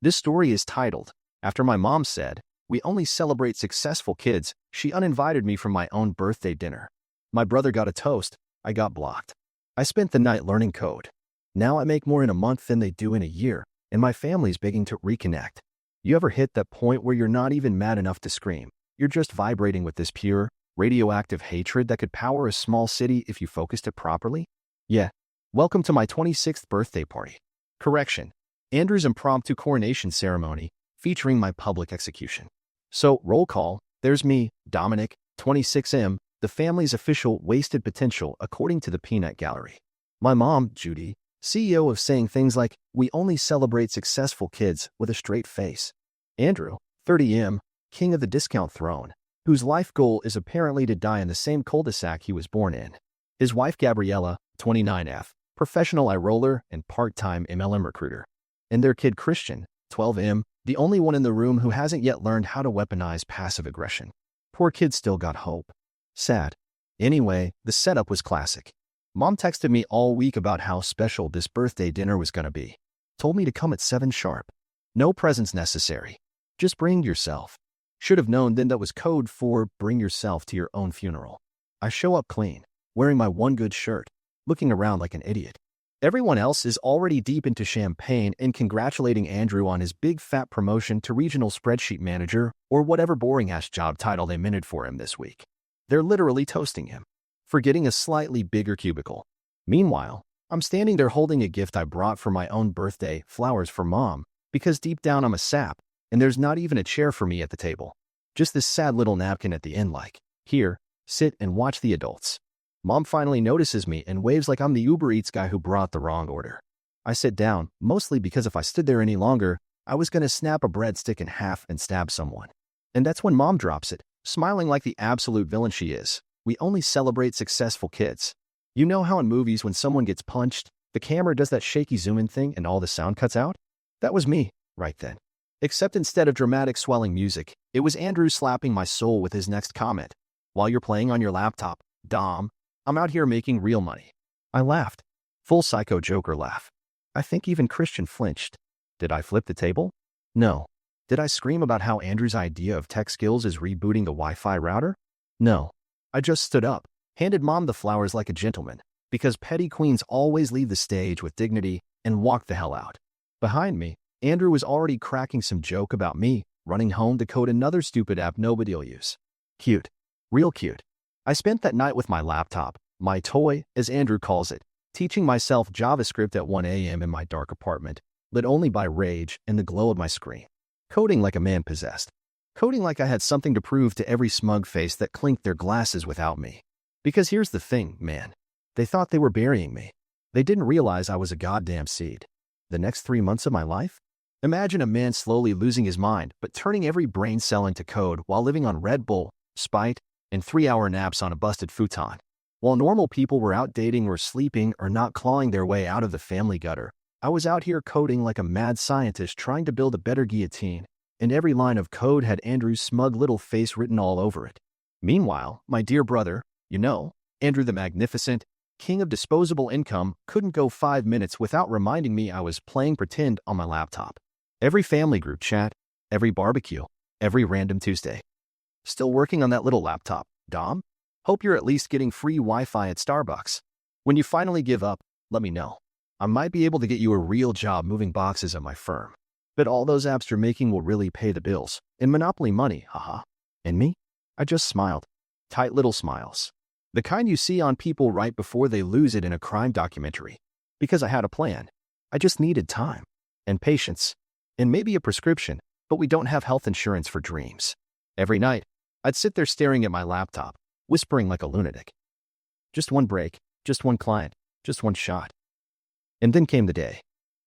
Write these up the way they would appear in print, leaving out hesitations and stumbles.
This story is titled, After My Mom Said, We Only Celebrate Successful Kids, She Uninvited Me from My Own Birthday Dinner. My brother got a toast, I got blocked. I spent the night learning code. Now I make more in a month than they do in a year, and my family's begging to reconnect. You ever hit that point where you're not even mad enough to scream? You're just vibrating with this pure, radioactive hatred that could power a small city if you focused it properly? Yeah. Welcome to my 26th birthday party. Correction. Andrew's impromptu coronation ceremony, featuring my public execution. So, roll call, there's me, Dominic, 26M, the family's official wasted potential according to the Peanut Gallery. My mom, Judy, CEO of saying things like, we only celebrate successful kids with a straight face. Andrew, 30M, king of the discount throne, whose life goal is apparently to die in the same cul-de-sac he was born in. His wife Gabriella, 29F, professional eye-roller and part-time MLM recruiter. And their kid Christian, 12M, the only one in the room who hasn't yet learned how to weaponize passive aggression. Poor kid still got hope. Sad. Anyway, the setup was classic. Mom texted me all week about how special this birthday dinner was gonna be. Told me to come at 7 sharp. No presents necessary. Just bring yourself. Should have known then that was code for bring yourself to your own funeral. I show up clean, wearing my one good shirt, looking around like an idiot. Everyone else is already deep into champagne and congratulating Andrew on his big fat promotion to regional spreadsheet manager or whatever boring-ass job title they minted for him this week. They're literally toasting him for getting a slightly bigger cubicle. Meanwhile, I'm standing there holding a gift I brought for my own birthday, flowers for Mom, because deep down I'm a sap, and there's not even a chair for me at the table. Just this sad little napkin at the end like, here, sit and watch the adults. Mom finally notices me and waves like I'm the Uber Eats guy who brought the wrong order. I sit down, mostly because if I stood there any longer, I was gonna snap a breadstick in half and stab someone. And that's when Mom drops it, smiling like the absolute villain she is. We only celebrate successful kids. You know how in movies when someone gets punched, the camera does that shaky zoom-in thing and all the sound cuts out? That was me, right then. Except instead of dramatic swelling music, it was Andrew slapping my soul with his next comment. While you're playing on your laptop, Dom, I'm out here making real money. I laughed. Full psycho Joker laugh. I think even Christian flinched. Did I flip the table? No. Did I scream about how Andrew's idea of tech skills is rebooting the Wi-Fi router? No. I just stood up, handed Mom the flowers like a gentleman, because petty queens always leave the stage with dignity, and walked the hell out. Behind me, Andrew was already cracking some joke about me running home to code another stupid app nobody'll use. Cute. Real cute. I spent that night with my laptop, my toy, as Andrew calls it, teaching myself JavaScript at 1 a.m. in my dark apartment, lit only by rage and the glow of my screen. Coding like a man possessed. Coding like I had something to prove to every smug face that clinked their glasses without me. Because here's the thing, man. They thought they were burying me. They didn't realize I was a goddamn seed. The next 3 months of my life? Imagine a man slowly losing his mind but turning every brain cell into code while living on Red Bull, Sprite, and 3-hour naps on a busted futon. While normal people were out dating or sleeping or not clawing their way out of the family gutter, I was out here coding like a mad scientist trying to build a better guillotine, and every line of code had Andrew's smug little face written all over it. Meanwhile, my dear brother, Andrew the Magnificent, king of disposable income, couldn't go 5 minutes without reminding me I was playing pretend on my laptop. Every family group chat, every barbecue, every random Tuesday. Still working on that little laptop, Dom? Hope you're at least getting free Wi-Fi at Starbucks. When you finally give up, let me know. I might be able to get you a real job moving boxes at my firm. But all those apps you're making will really pay the bills. And Monopoly money, haha. And me? I just smiled. Tight little smiles. The kind you see on people right before they lose it in a crime documentary. Because I had a plan. I just needed time. And patience. And maybe a prescription, but we don't have health insurance for dreams. Every night, I'd sit there staring at my laptop, whispering like a lunatic. Just one break, just one client, just one shot. And then came the day.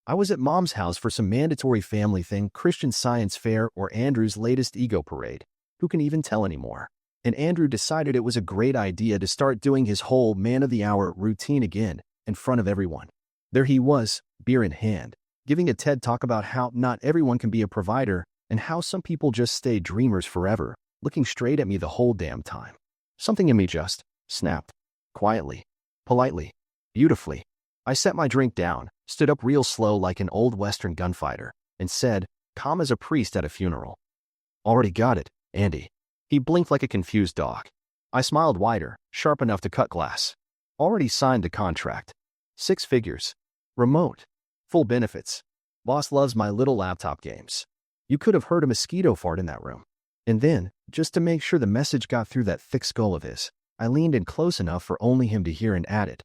I was at Mom's house for some mandatory family thing, Christian Science Fair, or Andrew's latest ego parade. Who can even tell anymore? And Andrew decided it was a great idea to start doing his whole man of the hour routine again in front of everyone. There he was, beer in hand, giving a TED talk about how not everyone can be a provider and how some people just stay dreamers forever, looking straight at me the whole damn time. Something in me just snapped. Quietly, politely, beautifully. I set my drink down, stood up real slow like an old Western gunfighter, and said, calm as a priest at a funeral. Already got it, Andy. He blinked like a confused dog. I smiled wider, sharp enough to cut glass. Already signed the contract. 6 figures. Remote. Full benefits. Boss loves my little laptop games. You could have heard a mosquito fart in that room. And then, just to make sure the message got through that thick skull of his, I leaned in close enough for only him to hear and added,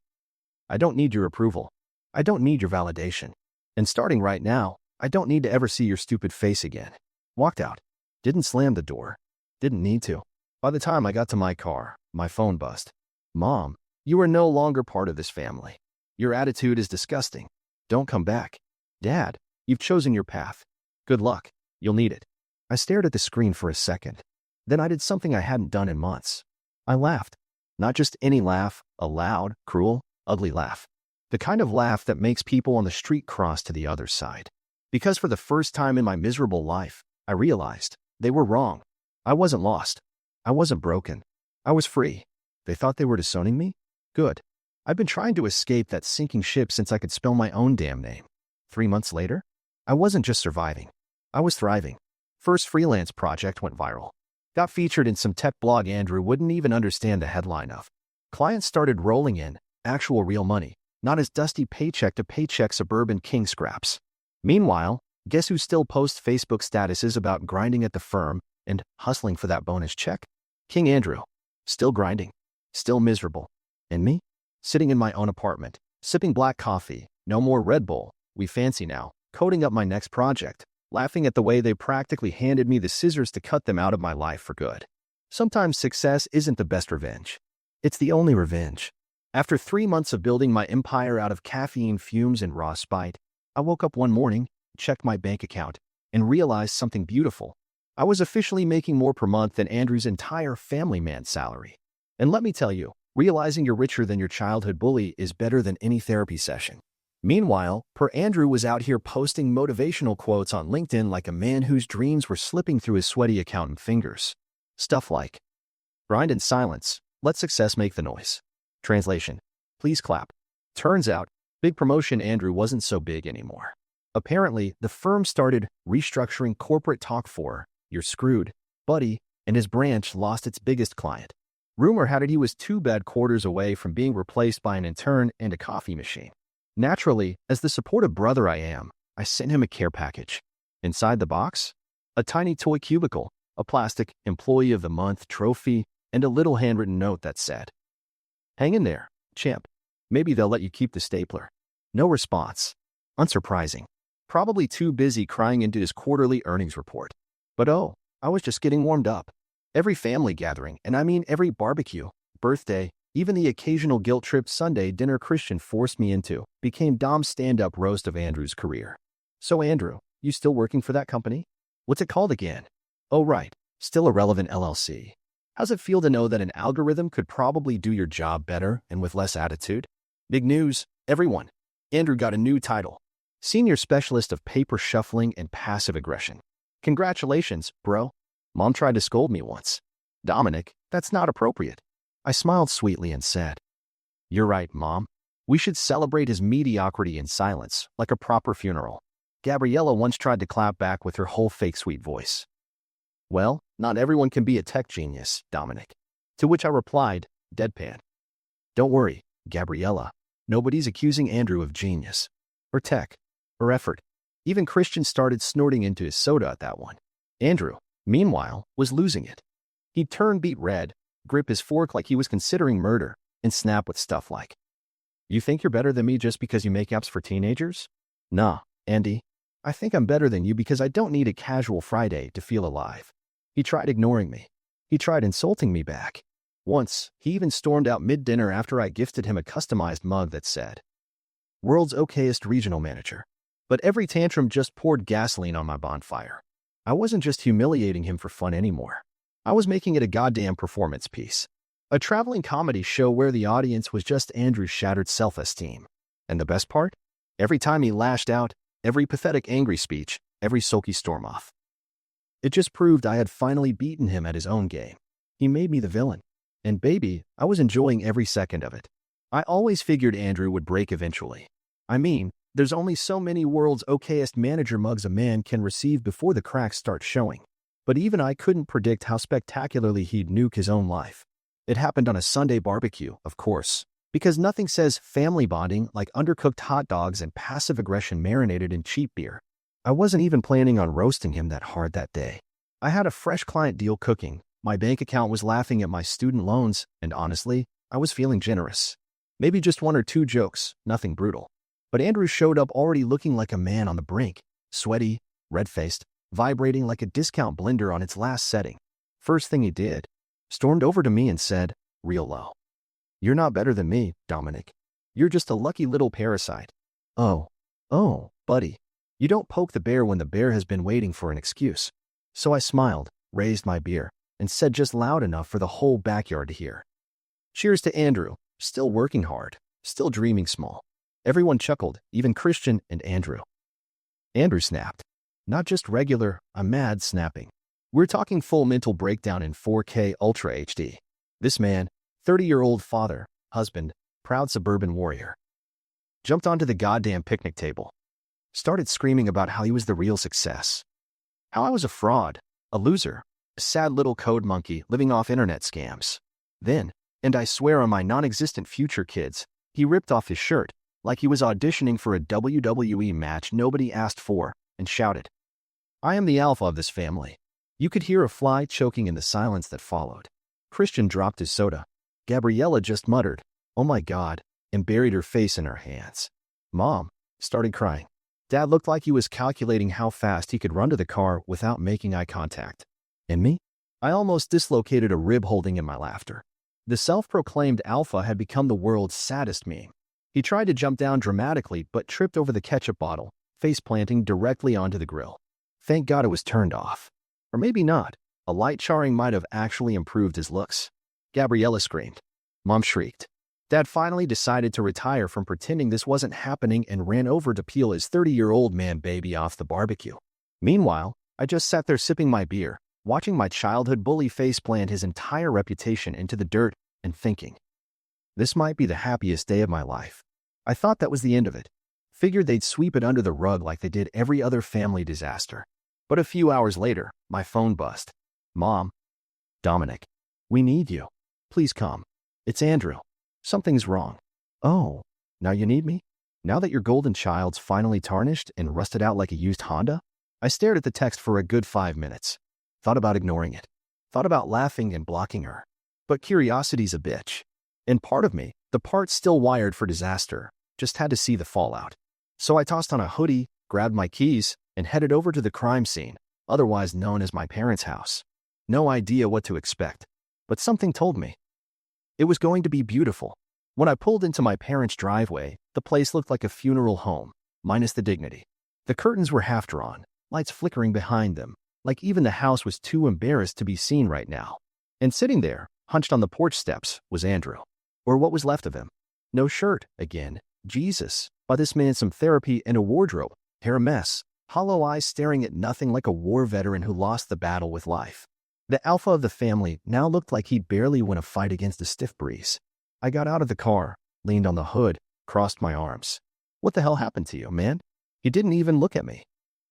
I don't need your approval. I don't need your validation. And starting right now, I don't need to ever see your stupid face again. Walked out. Didn't slam the door. Didn't need to. By the time I got to my car, my phone buzzed. Mom, you are no longer part of this family. Your attitude is disgusting. Don't come back. Dad, you've chosen your path. Good luck. You'll need it. I stared at the screen for a second. Then I did something I hadn't done in months. I laughed. Not just any laugh, a loud, cruel, ugly laugh. The kind of laugh that makes people on the street cross to the other side. Because for the first time in my miserable life, I realized they were wrong. I wasn't lost. I wasn't broken. I was free. They thought they were disowning me? Good. I've been trying to escape that sinking ship since I could spell my own damn name. 3 months later, I wasn't just surviving. I was thriving. First freelance project went viral. Got featured in some tech blog Andrew wouldn't even understand the headline of. Clients started rolling in, actual real money, not as dusty paycheck to paycheck suburban king scraps. Meanwhile, guess who still posts Facebook statuses about grinding at the firm and hustling for that bonus check? King Andrew. Still grinding. Still miserable. And me? Sitting in my own apartment, sipping black coffee, no more Red Bull, we fancy now, coding up my next project, laughing at the way they practically handed me the scissors to cut them out of my life for good. Sometimes success isn't the best revenge. It's the only revenge. After 3 months of building my empire out of caffeine fumes and raw spite, I woke up one morning, checked my bank account, and realized something beautiful. I was officially making more per month than Andrew's entire family man's salary. And let me tell you, realizing you're richer than your childhood bully is better than any therapy session. Meanwhile, Andrew was out here posting motivational quotes on LinkedIn like a man whose dreams were slipping through his sweaty accountant fingers. Stuff like, grind in silence, let success make the noise. Translation, please clap. Turns out, big promotion Andrew wasn't so big anymore. Apparently, the firm started restructuring corporate talk for, you're screwed, buddy, and his branch lost its biggest client. Rumor had it he was 2 bad quarters away from being replaced by an intern and a coffee machine. Naturally, as the supportive brother I am, I sent him a care package. Inside the box, a tiny toy cubicle, a plastic Employee of the Month trophy, and a little handwritten note that said, hang in there, champ. Maybe they'll let you keep the stapler. No response. Unsurprising. Probably too busy crying into his quarterly earnings report. But oh, I was just getting warmed up. Every family gathering, and I mean every barbecue, birthday, even the occasional guilt-tripped Sunday dinner Christian forced me into, became Dom's stand-up roast of Andrew's career. So Andrew, you still working for that company? What's it called again? Oh right, still a relevant LLC. How's it feel to know that an algorithm could probably do your job better and with less attitude? Big news, everyone. Andrew got a new title. Senior Specialist of Paper Shuffling and Passive Aggression. Congratulations, bro. Mom tried to scold me once. Dominic, that's not appropriate. I smiled sweetly and said, you're right, Mom. We should celebrate his mediocrity in silence, like a proper funeral. Gabriella once tried to clap back with her whole fake sweet voice. Well, not everyone can be a tech genius, Dominic. To which I replied, deadpan. Don't worry, Gabriella. Nobody's accusing Andrew of genius, or tech, or effort. Even Christian started snorting into his soda at that one. Andrew, meanwhile, was losing it. He'd turn beet red, grip his fork like he was considering murder, and snap with stuff like, you think you're better than me just because you make apps for teenagers? Nah, Andy. I think I'm better than you because I don't need a casual Friday to feel alive. He tried ignoring me. He tried insulting me back. Once, he even stormed out mid-dinner after I gifted him a customized mug that said, World's okayest regional manager. But every tantrum just poured gasoline on my bonfire. I wasn't just humiliating him for fun anymore. I was making it a goddamn performance piece. A traveling comedy show where the audience was just Andrew's shattered self-esteem. And the best part? Every time he lashed out, every pathetic angry speech, every sulky storm off. It just proved I had finally beaten him at his own game. He made me the villain. And baby, I was enjoying every second of it. I always figured Andrew would break eventually. I mean, There's only so many world's okayest manager mugs a man can receive before the cracks start showing. But even I couldn't predict how spectacularly he'd nuke his own life. It happened on a Sunday barbecue, of course, because nothing says family bonding like undercooked hot dogs and passive aggression marinated in cheap beer. I wasn't even planning on roasting him that hard that day. I had a fresh client deal cooking, my bank account was laughing at my student loans, and honestly, I was feeling generous. Maybe just one or two jokes, nothing brutal. But Andrew showed up already looking like a man on the brink, sweaty, red-faced, vibrating like a discount blender on its last setting. First thing he did, stormed over to me and said, real low, "You're not better than me, Dominic. You're just a lucky little parasite." Oh, buddy. You don't poke the bear when the bear has been waiting for an excuse. So I smiled, raised my beer, and said just loud enough for the whole backyard to hear, "Cheers to Andrew, still working hard, still dreaming small." Everyone chuckled, even Christian and Andrew. Andrew snapped. Not just regular, I'm mad snapping. We're talking full mental breakdown in 4K Ultra HD. This man, 30-year-old father, husband, proud suburban warrior, jumped onto the goddamn picnic table. Started screaming about how he was the real success. How I was a fraud, a loser, a sad little code monkey living off internet scams. Then, and I swear on my non-existent future kids, he ripped off his shirt, like he was auditioning for a WWE match nobody asked for, and shouted, "I am the alpha of this family." You could hear a fly choking in the silence that followed. Christian dropped his soda. Gabriella just muttered, "Oh my God," and buried her face in her hands. Mom started crying. Dad looked like he was calculating how fast he could run to the car without making eye contact. And me? I almost dislocated a rib holding in my laughter. The self-proclaimed alpha had become the world's saddest meme. He tried to jump down dramatically but tripped over the ketchup bottle, face planting directly onto the grill. Thank God it was turned off. Or maybe not. A light charring might have actually improved his looks. Gabriella screamed. Mom shrieked. Dad finally decided to retire from pretending this wasn't happening and ran over to peel his 30-year-old man baby off the barbecue. Meanwhile, I just sat there sipping my beer, watching my childhood bully faceplant his entire reputation into the dirt, and thinking, this might be the happiest day of my life. I thought that was the end of it. Figured they'd sweep it under the rug like they did every other family disaster. But a few hours later, my phone buzzed. Mom. Dominic. We need you. Please come. It's Andrew. Something's wrong. Oh, now you need me? Now that your golden child's finally tarnished and rusted out like a used Honda? I stared at the text for a good 5 minutes. Thought about ignoring it. Thought about laughing and blocking her. But curiosity's a bitch. And part of me, the part still wired for disaster, just had to see the fallout. So I tossed on a hoodie, grabbed my keys, and headed over to the crime scene, otherwise known as my parents' house. No idea what to expect, but something told me it was going to be beautiful. When I pulled into my parents' driveway, the place looked like a funeral home, minus the dignity. The curtains were half drawn, lights flickering behind them, like even the house was too embarrassed to be seen right now. And sitting there, hunched on the porch steps, was Andrew. Or what was left of him. No shirt, again. Jesus. Buy this man some therapy and a wardrobe. Hair a mess. Hollow eyes staring at nothing like a war veteran who lost the battle with life. The alpha of the family now looked like he'd barely won a fight against a stiff breeze. I got out of the car, leaned on the hood, crossed my arms. What the hell happened to you, man? He didn't even look at me.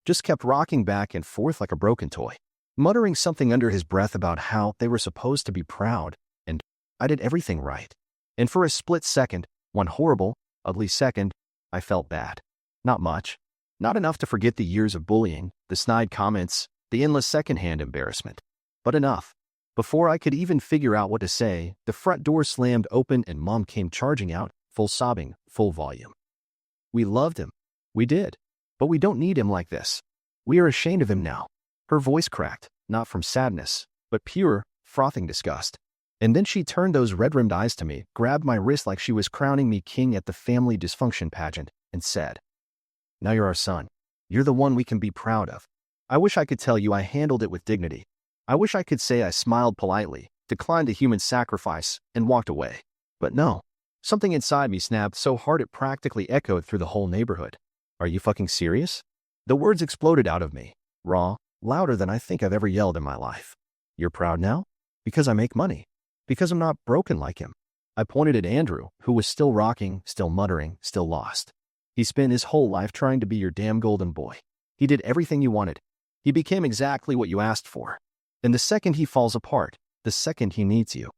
Just kept rocking back and forth like a broken toy, muttering something under his breath about how they were supposed to be proud, and I did everything right. And for a split second, one horrible, ugly second, I felt bad. Not much. Not enough to forget the years of bullying, the snide comments, the endless secondhand embarrassment. But enough. Before I could even figure out what to say, the front door slammed open and Mom came charging out, full sobbing, full volume. We loved him. We did. But we don't need him like this. We are ashamed of him now. Her voice cracked, not from sadness, but pure, frothing disgust. And then she turned those red-rimmed eyes to me, grabbed my wrist like she was crowning me king at the family dysfunction pageant, and said, Now you're our son. You're the one we can be proud of. I wish I could tell you I handled it with dignity. I wish I could say I smiled politely, declined a human sacrifice, and walked away. But no. Something inside me snapped so hard it practically echoed through the whole neighborhood. Are you fucking serious? The words exploded out of me, raw, louder than I think I've ever yelled in my life. You're proud now? Because I make money. Because I'm not broken like him. I pointed at Andrew, who was still rocking, still muttering, still lost. He spent his whole life trying to be your damn golden boy. He did everything you wanted. He became exactly what you asked for. And the second he falls apart, the second he needs you.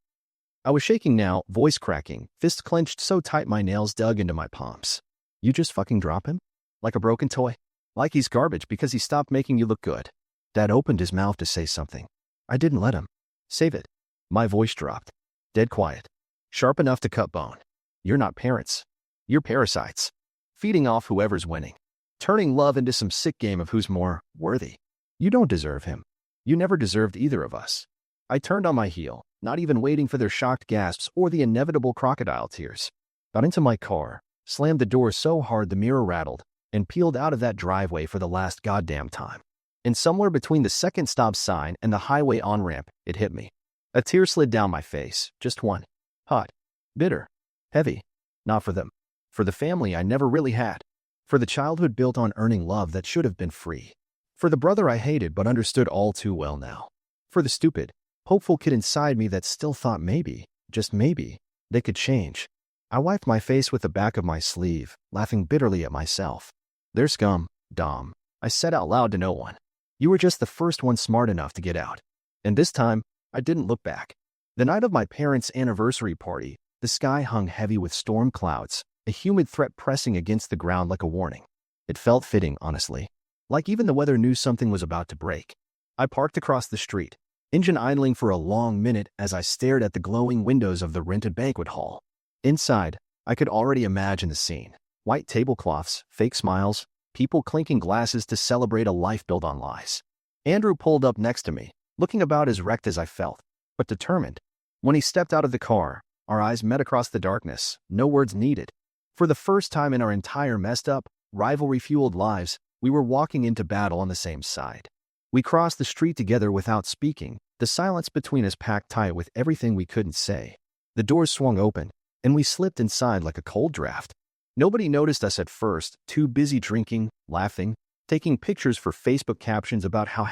I was shaking now, voice cracking, fists clenched so tight my nails dug into my palms. You just fucking drop him? Like a broken toy? Like he's garbage because he stopped making you look good. Dad opened his mouth to say something. I didn't let him. Save it. My voice dropped. Dead quiet. Sharp enough to cut bone. You're not parents. You're parasites. Feeding off whoever's winning. Turning love into some sick game of who's more worthy. You don't deserve him. You never deserved either of us. I turned on my heel, not even waiting for their shocked gasps or the inevitable crocodile tears. Got into my car, slammed the door so hard the mirror rattled, and peeled out of that driveway for the last goddamn time. And somewhere between the second stop sign and the highway on-ramp, it hit me. A tear slid down my face, just one. Hot. Bitter. Heavy. Not for them. For the family I never really had. For the childhood built on earning love that should have been free. For the brother I hated but understood all too well now. For the stupid, hopeful kid inside me that still thought maybe, just maybe, they could change. I wiped my face with the back of my sleeve, laughing bitterly at myself. They're scum, Dom, I said out loud to no one. You were just the first one smart enough to get out. And this time, I didn't look back. The night of my parents' anniversary party, the sky hung heavy with storm clouds, a humid threat pressing against the ground like a warning. It felt fitting, honestly. Like even the weather knew something was about to break. I parked across the street, engine idling for a long minute as I stared at the glowing windows of the rented banquet hall. Inside, I could already imagine the scene. White tablecloths, fake smiles, people clinking glasses to celebrate a life built on lies. Andrew pulled up next to me, looking about as wrecked as I felt, but determined. When he stepped out of the car, our eyes met across the darkness, no words needed. For the first time in our entire messed up, rivalry-fueled lives, we were walking into battle on the same side. We crossed the street together without speaking, the silence between us packed tight with everything we couldn't say. The doors swung open, and we slipped inside like a cold draft. Nobody noticed us at first, too busy drinking, laughing, taking pictures for Facebook captions about how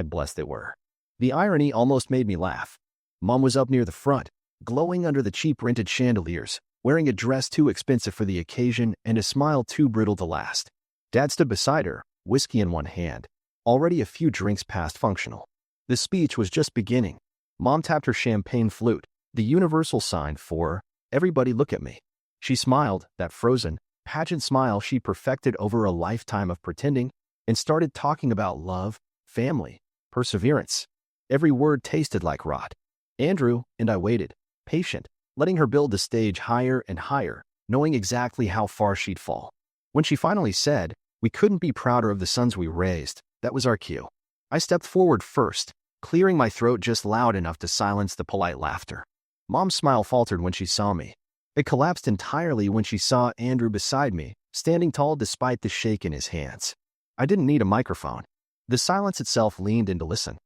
#blessed they were. The irony almost made me laugh. Mom was up near the front, glowing under the cheap rented chandeliers, wearing a dress too expensive for the occasion and a smile too brittle to last. Dad stood beside her, whiskey in one hand, already a few drinks past functional. The speech was just beginning. Mom tapped her champagne flute, the universal sign for, everybody look at me. She smiled, that frozen, pageant smile she perfected over a lifetime of pretending, and started talking about love, family, perseverance. Every word tasted like rot. Andrew and I waited, patient, letting her build the stage higher and higher, knowing exactly how far she'd fall. When she finally said, we couldn't be prouder of the sons we raised, that was our cue. I stepped forward first, clearing my throat just loud enough to silence the polite laughter. Mom's smile faltered when she saw me. It collapsed entirely when she saw Andrew beside me, standing tall despite the shake in his hands. I didn't need a microphone. The silence itself leaned in to listen.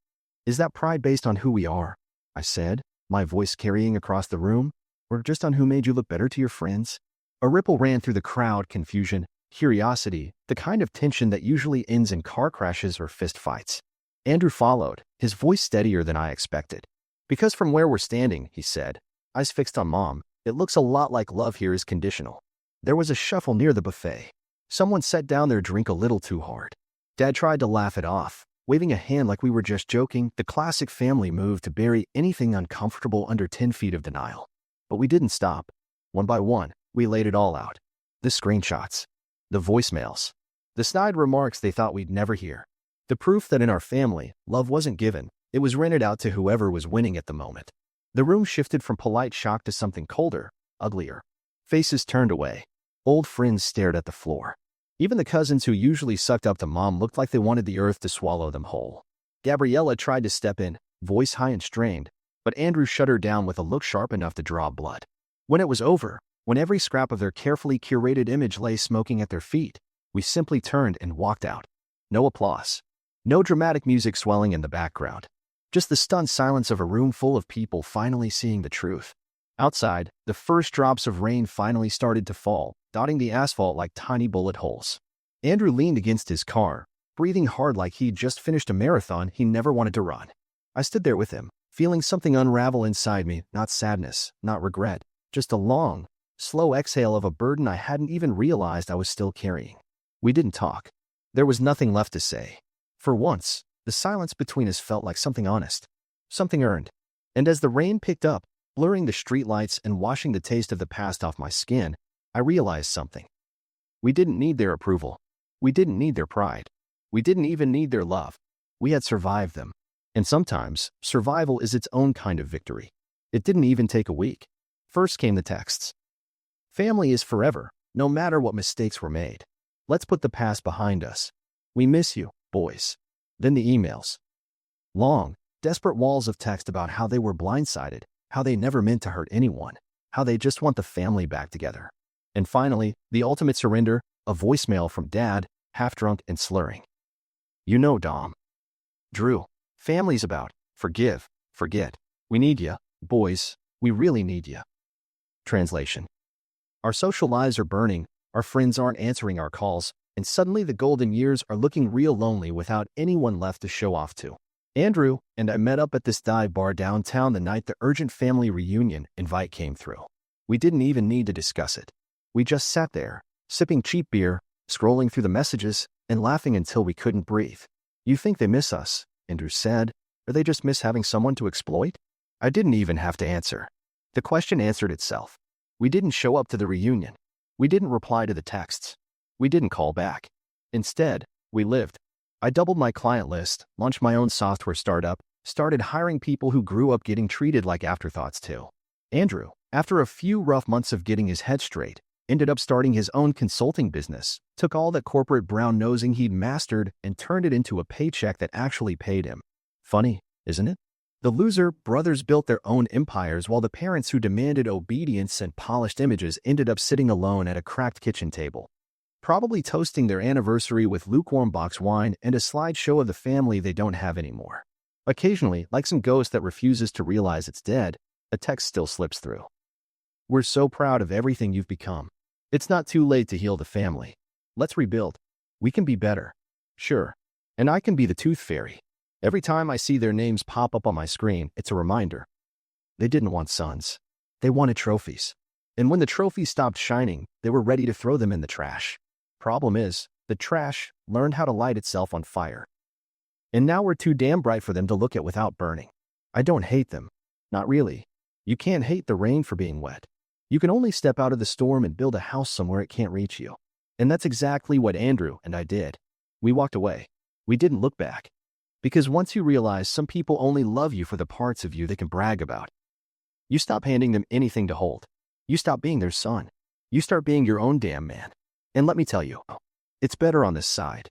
Is that pride based on who we are? I said, my voice carrying across the room, or just on who made you look better to your friends? A ripple ran through the crowd, confusion, curiosity, the kind of tension that usually ends in car crashes or fist fights. Andrew followed, his voice steadier than I expected. Because from where we're standing, he said, eyes fixed on Mom, it looks a lot like love here is conditional. There was a shuffle near the buffet. Someone set down their drink a little too hard. Dad tried to laugh it off, waving a hand like we were just joking, the classic family move to bury anything uncomfortable under 10 feet of denial. But we didn't stop. One by one, we laid it all out. The screenshots. The voicemails. The snide remarks they thought we'd never hear. The proof that in our family, love wasn't given, it was rented out to whoever was winning at the moment. The room shifted from polite shock to something colder, uglier. Faces turned away. Old friends stared at the floor. Even the cousins who usually sucked up to Mom looked like they wanted the earth to swallow them whole. Gabriella tried to step in, voice high and strained, but Andrew shut her down with a look sharp enough to draw blood. When it was over, when every scrap of their carefully curated image lay smoking at their feet, we simply turned and walked out. No applause. No dramatic music swelling in the background. Just the stunned silence of a room full of people finally seeing the truth. Outside, the first drops of rain finally started to fall, dotting the asphalt like tiny bullet holes. Andrew leaned against his car, breathing hard like he'd just finished a marathon he never wanted to run. I stood there with him, feeling something unravel inside me, not sadness, not regret, just a long, slow exhale of a burden I hadn't even realized I was still carrying. We didn't talk. There was nothing left to say. For once, the silence between us felt like something honest, something earned. And as the rain picked up, blurring the streetlights and washing the taste of the past off my skin, I realized something. We didn't need their approval. We didn't need their pride. We didn't even need their love. We had survived them. And sometimes, survival is its own kind of victory. It didn't even take a week. First came the texts. Family is forever, no matter what mistakes were made. Let's put the past behind us. We miss you, boys. Then the emails. Long, desperate walls of text about how they were blindsided, how they never meant to hurt anyone, how they just want the family back together. And finally, the ultimate surrender, a voicemail from Dad, half-drunk and slurring. You know, Dom. Drew, family's about forgive, forget. We need ya, boys. We really need ya. Translation. Our social lives are burning, our friends aren't answering our calls, and suddenly the golden years are looking real lonely without anyone left to show off to. Andrew and I met up at this dive bar downtown the night the urgent family reunion invite came through. We didn't even need to discuss it. We just sat there, sipping cheap beer, scrolling through the messages, and laughing until we couldn't breathe. You think they miss us, Andrew said, or they just miss having someone to exploit? I didn't even have to answer. The question answered itself. We didn't show up to the reunion. We didn't reply to the texts. We didn't call back. Instead, we lived. I doubled my client list, launched my own software startup, started hiring people who grew up getting treated like afterthoughts too. Andrew, after a few rough months of getting his head straight, ended up starting his own consulting business, took all that corporate brown-nosing he'd mastered and turned it into a paycheck that actually paid him. Funny, isn't it? The loser brothers built their own empires while the parents who demanded obedience and polished images ended up sitting alone at a cracked kitchen table, probably toasting their anniversary with lukewarm box wine and a slideshow of the family they don't have anymore. Occasionally, like some ghost that refuses to realize it's dead, a text still slips through. We're so proud of everything you've become. It's not too late to heal the family. Let's rebuild. We can be better. Sure. And I can be the tooth fairy. Every time I see their names pop up on my screen, it's a reminder. They didn't want sons. They wanted trophies. And when the trophies stopped shining, they were ready to throw them in the trash. Problem is, the trash learned how to light itself on fire. And now we're too damn bright for them to look at without burning. I don't hate them. Not really. You can't hate the rain for being wet. You can only step out of the storm and build a house somewhere it can't reach you. And that's exactly what Andrew and I did. We walked away. We didn't look back. Because once you realize some people only love you for the parts of you they can brag about, you stop handing them anything to hold. You stop being their son. You start being your own damn man. And let me tell you, it's better on this side.